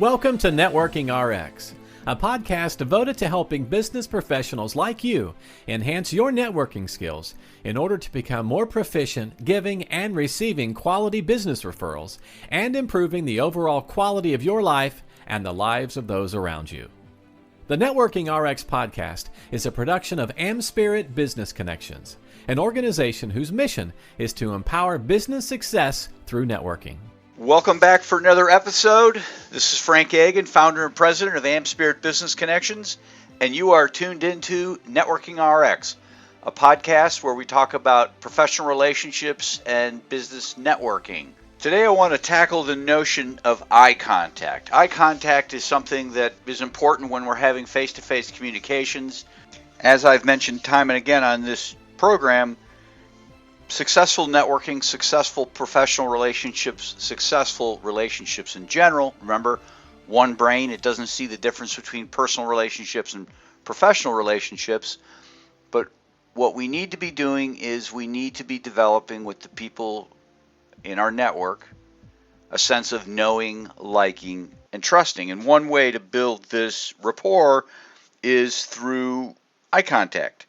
Welcome to Networking RX, a podcast devoted to helping business professionals like you enhance your networking skills in order to become more proficient giving and receiving quality business referrals and improving the overall quality of your life and the lives of those around you. The Networking RX podcast is a production of AmSpirit Business Connections, an organization whose mission is to empower business success through networking. Welcome back for another episode. This is Frank Agin, founder and president of AmSpirit Business Connections, and you are tuned into Networking RX, a podcast where we talk about professional relationships and business networking. Today I want to tackle the notion of eye contact. Eye contact is something that is important when we're having face-to-face communications. As I've mentioned time and again on this program, successful networking, successful professional relationships, successful relationships in general. Remember, one brain, it doesn't see the difference between personal relationships and professional relationships. But what we need to be doing is we need to be developing with the people in our network a sense of knowing, liking, and trusting. And one way to build this rapport is through eye contact.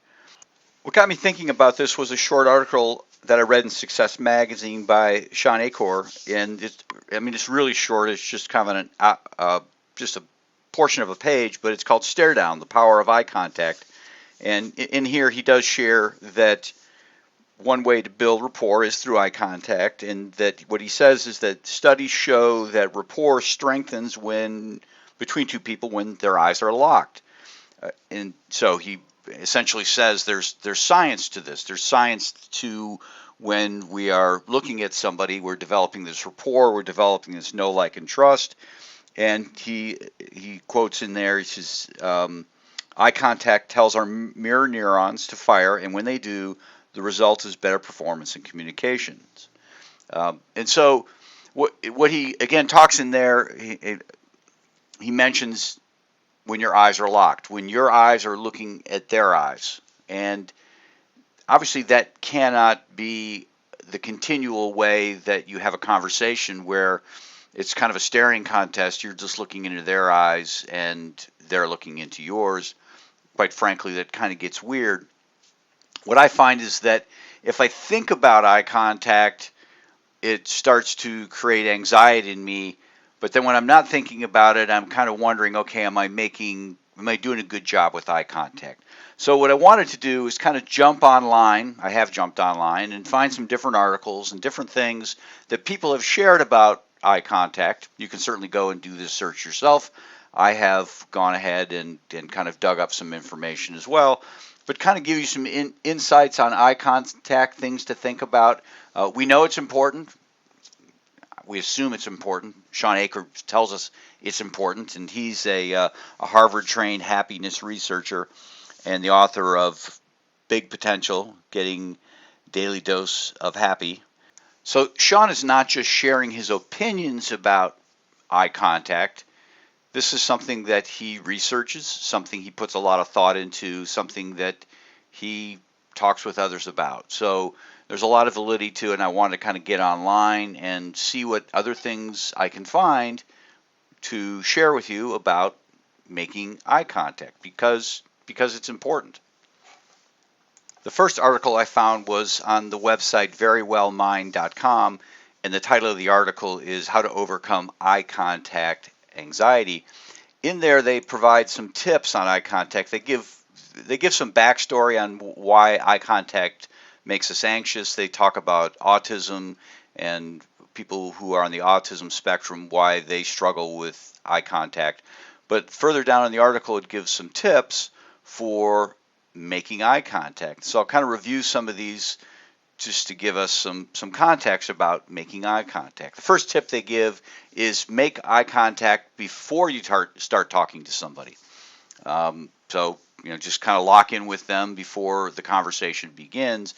What got me thinking about this was a short article that I read in Success Magazine by Sean Achor, and it's really short. It's just kind of just a portion of a page, but it's called "Stare Down: The Power of Eye Contact." And in here, he does share that one way to build rapport is through eye contact, and that what he says is that studies show that rapport strengthens between two people when their eyes are locked. And so he essentially says there's science to this. There's science to when we are looking at somebody, we're developing this rapport, we're developing this know, like, and trust. And he quotes in there, he says, eye contact tells our mirror neurons to fire, and when they do, the result is better performance in communications. And so what he, again, talks in there, he mentions when your eyes are locked, when your eyes are looking at their eyes. And obviously that cannot be the continual way that you have a conversation where it's kind of a staring contest. You're just looking into their eyes and they're looking into yours. Quite frankly, that kind of gets weird. What I find is that if I think about eye contact, it starts to create anxiety in me. But then when I'm not thinking about it, I'm kind of wondering, okay, am I doing a good job with eye contact? So what I wanted to do is kind of jump online. I have jumped online and find some different articles and different things that people have shared about eye contact. You can certainly go and do this search yourself. I have gone ahead and kind of dug up some information as well, but kind of give you some insights on eye contact, things to think about. We know it's important. We assume it's important. Sean Achor tells us it's important, and he's a Harvard-trained happiness researcher and the author of Big Potential, Getting Daily Dose of Happy. So Sean is not just sharing his opinions about eye contact. This is something that he researches, something he puts a lot of thought into, something that he talks with others about. So there's a lot of validity to it, and I want to kind of get online and see what other things I can find to share with you about making eye contact because it's important. The first article I found was on the website verywellmind.com, and the title of the article is How to Overcome Eye Contact Anxiety. In there, they provide some tips on eye contact. They give some backstory on why eye contact makes us anxious. They talk about autism and people who are on the autism spectrum, why they struggle with eye contact. But further down in the article, it gives some tips for making eye contact. So I'll kind of review some of these just to give us some context about making eye contact. The first tip they give is make eye contact before you start talking to somebody. So just kind of lock in with them before the conversation begins.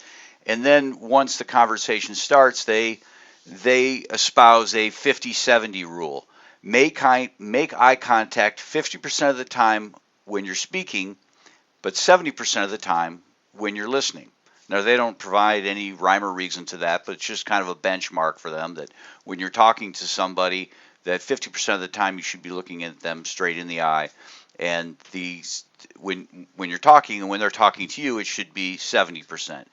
And then once the conversation starts, they espouse a 50-70 rule. Make eye contact 50% of the time when you're speaking, but 70% of the time when you're listening. Now, they don't provide any rhyme or reason to that, but it's just kind of a benchmark for them that when you're talking to somebody, that 50% of the time you should be looking at them straight in the eye. And when you're talking and when they're talking to you, it should be 70%.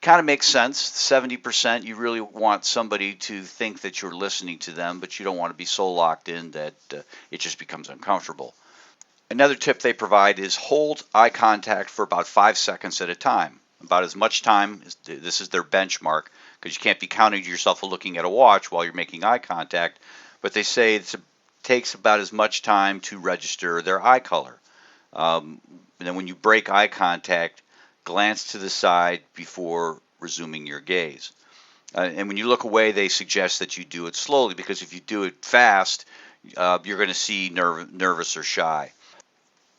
Kind of makes sense. 70%, you really want somebody to think that you're listening to them, but you don't want to be so locked in that it just becomes uncomfortable. Another tip they provide is hold eye contact for about 5 seconds at a time. About as much time, this is their benchmark, because you can't be counting to yourself or looking at a watch while you're making eye contact, but they say it takes about as much time to register their eye color. And then when you break eye contact, glance to the side before resuming your gaze. And when you look away, they suggest that you do it slowly, because if you do it fast, you're going to see nervous or shy.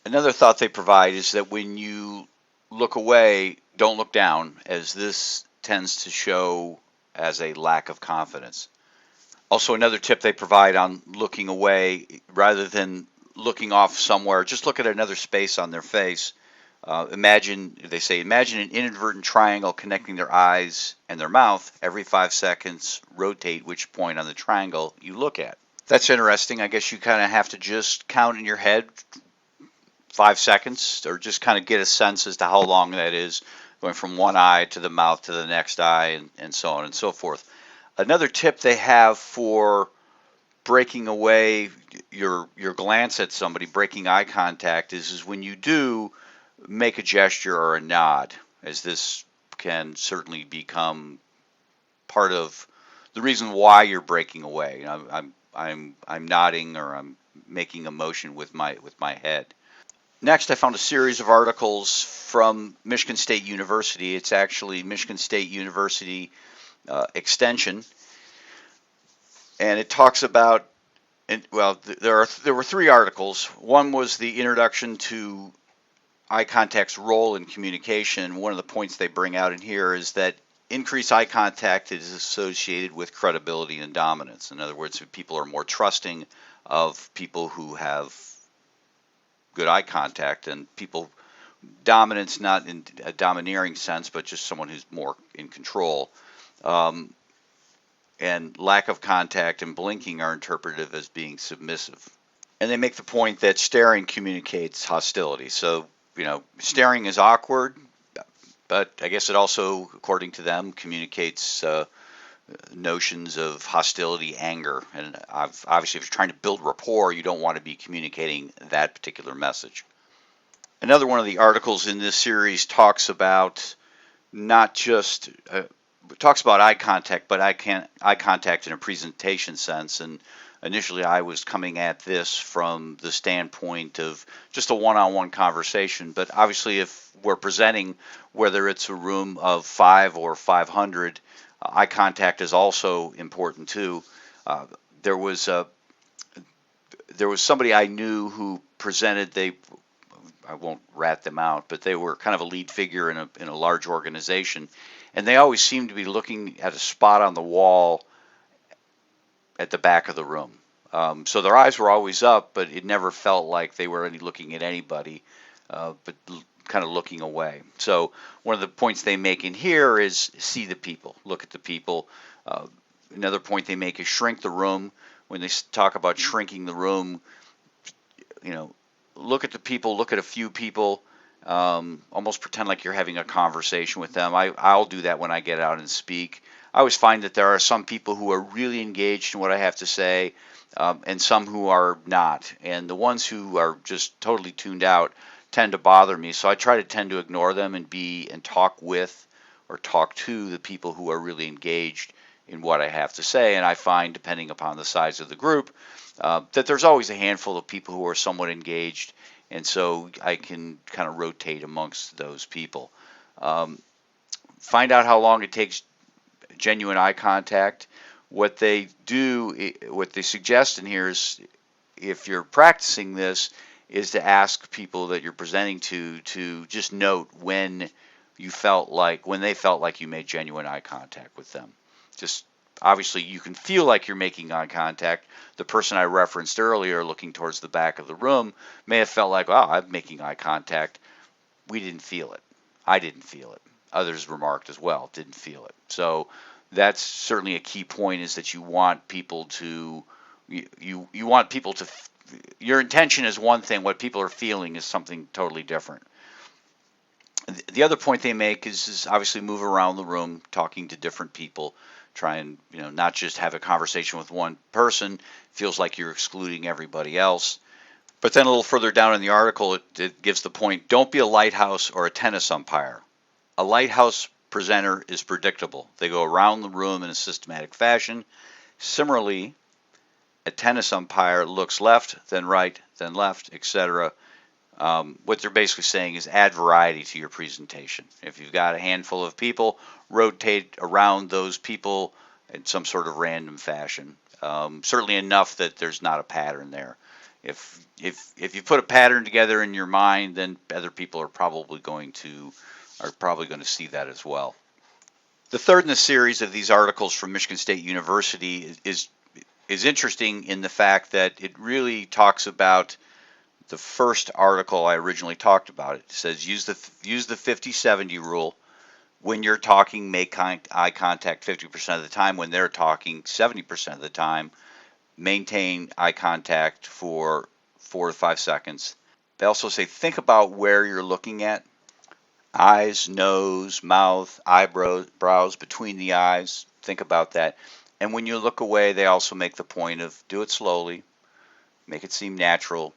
Another thought they provide is that when you look away, don't look down, as this tends to show as a lack of confidence. Also, another tip they provide on looking away, rather than looking off somewhere, just look at another space on their face. Imagine an inadvertent triangle connecting their eyes and their mouth. Every 5 seconds, rotate which point on the triangle you look at. That's interesting. I guess you kind of have to just count in your head 5 seconds, or just kind of get a sense as to how long that is, going from one eye to the mouth to the next eye, and so on and so forth. Another tip they have for breaking away your glance at somebody, breaking eye contact, is when you do, make a gesture or a nod, as this can certainly become part of the reason why you're breaking away. I'm nodding, or I'm making a motion with my head. Next, I found a series of articles from Michigan State University. It's actually Michigan State University Extension, and it talks about, there were 3 articles. One was the introduction to eye contact's role in communication. One of the points they bring out in here is that increased eye contact is associated with credibility and dominance. In other words, people are more trusting of people who have good eye contact, and dominance not in a domineering sense, but just someone who's more in control. And lack of contact and blinking are interpreted as being submissive. And they make the point that staring communicates hostility. So, staring is awkward, but I guess it also, according to them, communicates notions of hostility, anger. And obviously, if you're trying to build rapport, you don't want to be communicating that particular message. Another one of the articles in this series talks about not just talks about eye contact, but eye contact in a presentation sense. And initially, I was coming at this from the standpoint of just a one-on-one conversation. But obviously, if we're presenting, whether it's a room of 5 or 500, eye contact is also important too. There was somebody I knew who presented. I won't rat them out, but they were kind of a lead figure in a large organization, and they always seemed to be looking at a spot on the wall at the back of the room. So their eyes were always up, but it never felt like they were looking at anybody, but kind of looking away. So one of the points they make in here is see the people, look at the people. Another point they make is shrink the room. When they talk about shrinking the room, look at the people, look at a few people, almost pretend like you're having a conversation with them. I'll do that when I get out and speak. I always find that there are some people who are really engaged in what I have to say, and some who are not. And the ones who are just totally tuned out tend to bother me. So I tend to ignore them and talk with or talk to the people who are really engaged in what I have to say. And I find, depending upon the size of the group, that there's always a handful of people who are somewhat engaged, and so I can kind of rotate amongst those people. Find out how long it takes genuine eye contact. What they suggest in here is, if you're practicing this, is to ask people that you're presenting to just note when they felt like you made genuine eye contact with them. Just obviously, you can feel like you're making eye contact. The person I referenced earlier, looking towards the back of the room, may have felt like, wow, I'm making eye contact. We didn't feel it. I didn't feel it. Others remarked as well, didn't feel it. So that's certainly a key point, is that you want people to You want people to, your intention is one thing, what people are feeling is something totally different. The other point they make is obviously move around the room, talking to different people, try and not just have a conversation with one person. Feels like you're excluding everybody else. But then a little further down in the article, it gives the point: don't be a lighthouse or a tennis umpire. A lighthouse presenter is predictable. They go around the room in a systematic fashion. Similarly, a tennis umpire looks left, then right, then left, etc. What they're basically saying is add variety to your presentation. If you've got a handful of people, rotate around those people in some sort of random fashion. Certainly enough that there's not a pattern there. If you put a pattern together in your mind, then other people are probably going to see that as well. The third in the series of these articles from Michigan State University is interesting in the fact that it really talks about the first article I originally talked about. It says use the 50-70 rule. When you're talking, make eye contact 50% of the time. When they're talking, 70% of the time. Maintain eye contact for 4 to 5 seconds. They also say think about where you're looking at. Eyes, nose, mouth, eyebrows, between the eyes. Think about that. And when you look away, they also make the point of do it slowly, make it seem natural,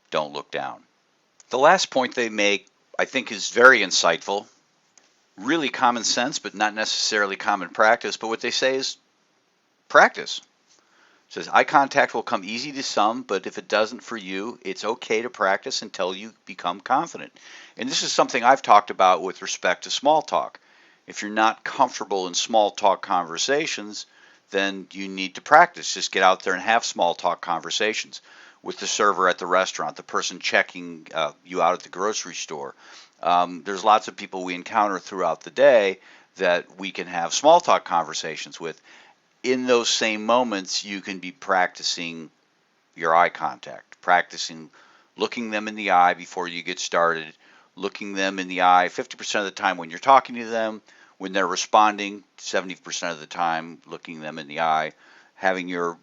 don't look down. The last point they make, I think, is very insightful, really common sense, but not necessarily common practice. But what they say is practice. It says eye contact will come easy to some, but if it doesn't for you, it's okay to practice until you become confident. And this is something I've talked about with respect to small talk. If you're not comfortable in small talk conversations, then you need to practice. Just get out there and have small talk conversations with the server at the restaurant, the person checking you out at the grocery store. There's lots of people we encounter throughout the day that we can have small talk conversations with. In those same moments, you can be practicing your eye contact, practicing looking them in the eye before you get started, looking them in the eye 50% of the time when you're talking to them, when they're responding 70% of the time, looking them in the eye, having your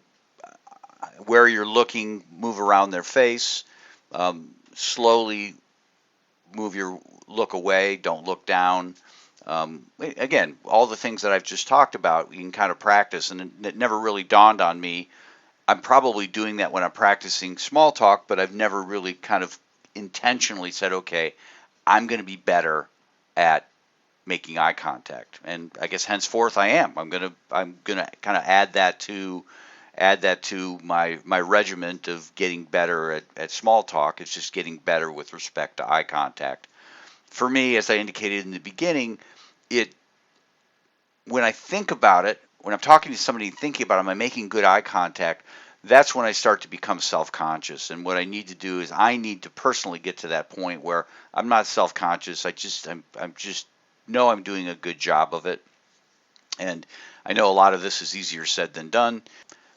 where you're looking move around their face, slowly move your look away, don't look down. Again, all the things that I've just talked about, you can kind of practice, and it never really dawned on me. I'm probably doing that when I'm practicing small talk, but I've never really kind of intentionally said, okay, I'm going to be better at making eye contact. And I guess henceforth I am. I'm going to kind of add that to my regiment of getting better at small talk. It's just getting better with respect to eye contact. For me, as I indicated in the beginning, when I think about it, when I'm talking to somebody and thinking about, am I making good eye contact, that's when I start to become self-conscious. And what I need to do is I need to personally get to that point where I'm not self-conscious. I'm just know I'm doing a good job of it. And I know a lot of this is easier said than done.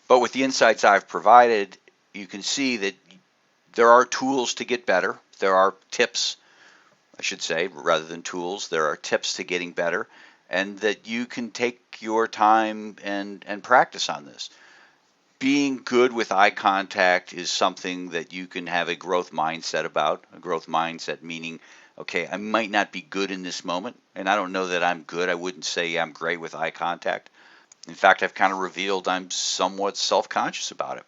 But with the insights I've provided, you can see that there are tools to get better. There are tips, I should say, rather than tools. There are tips to getting better, and that you can take your time and practice on this. Being good with eye contact is something that you can have a growth mindset about. A growth mindset meaning, okay, I might not be good in this moment, and I don't know that I'm good. I wouldn't say I'm great with eye contact. In fact, I've kind of revealed I'm somewhat self-conscious about it.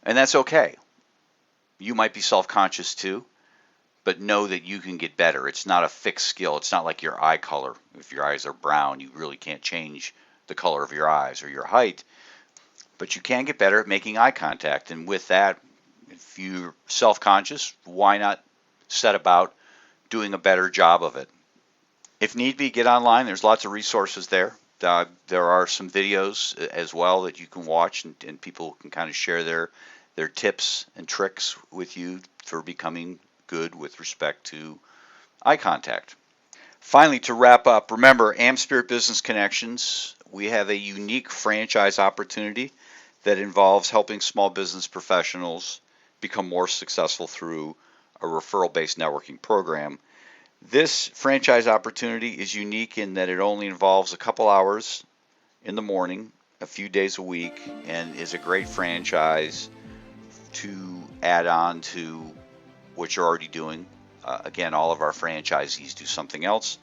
And that's okay. You might be self-conscious too, but know that you can get better. It's not a fixed skill. It's not like your eye color. If your eyes are brown, you really can't change the color of your eyes or your height. But you can get better at making eye contact. And with that, if you're self-conscious, why not set about doing a better job of it? If need be, get online. There's lots of resources there. There are some videos as well that you can watch, and people can kind of share their tips and tricks with you for becoming good with respect to eye contact. Finally, to wrap up, remember AmSpirit Business Connections. We have a unique franchise opportunity that involves helping small business professionals become more successful through a referral-based networking program. This franchise opportunity is unique in that it only involves a couple hours in the morning a few days a week and is a great franchise to add on to what you're already doing. Again, all of our franchisees do something else.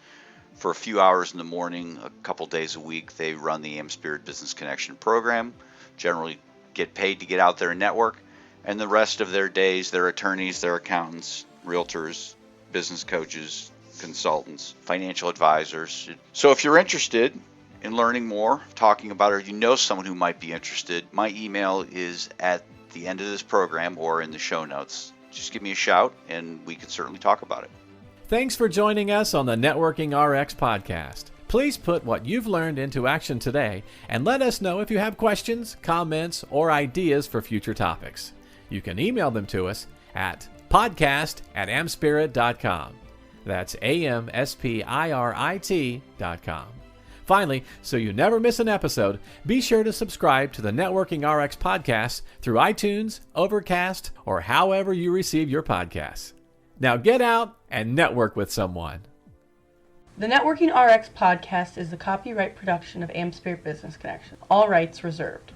For a few hours in the morning, a couple days a week, they run the AmSpirit Business Connection program, generally get paid to get out there and network, and the rest of their days, they're attorneys, they're accountants, realtors, business coaches, consultants, financial advisors. So if you're interested in learning more, talking about it, or you know someone who might be interested, my email is at the end of this program or in the show notes. Just give me a shout and we can certainly talk about it. Thanks for joining us on the Networking RX podcast. Please put what you've learned into action today and let us know if you have questions, comments, or ideas for future topics. You can email them to us at podcast@amspirit.com. That's AmSpirit.com. Finally, so you never miss an episode, be sure to subscribe to the Networking RX podcast through iTunes, Overcast, or however you receive your podcasts. Now get out and network with someone. The Networking RX podcast is the copyright production of AmSpirit Business Connections. All rights reserved.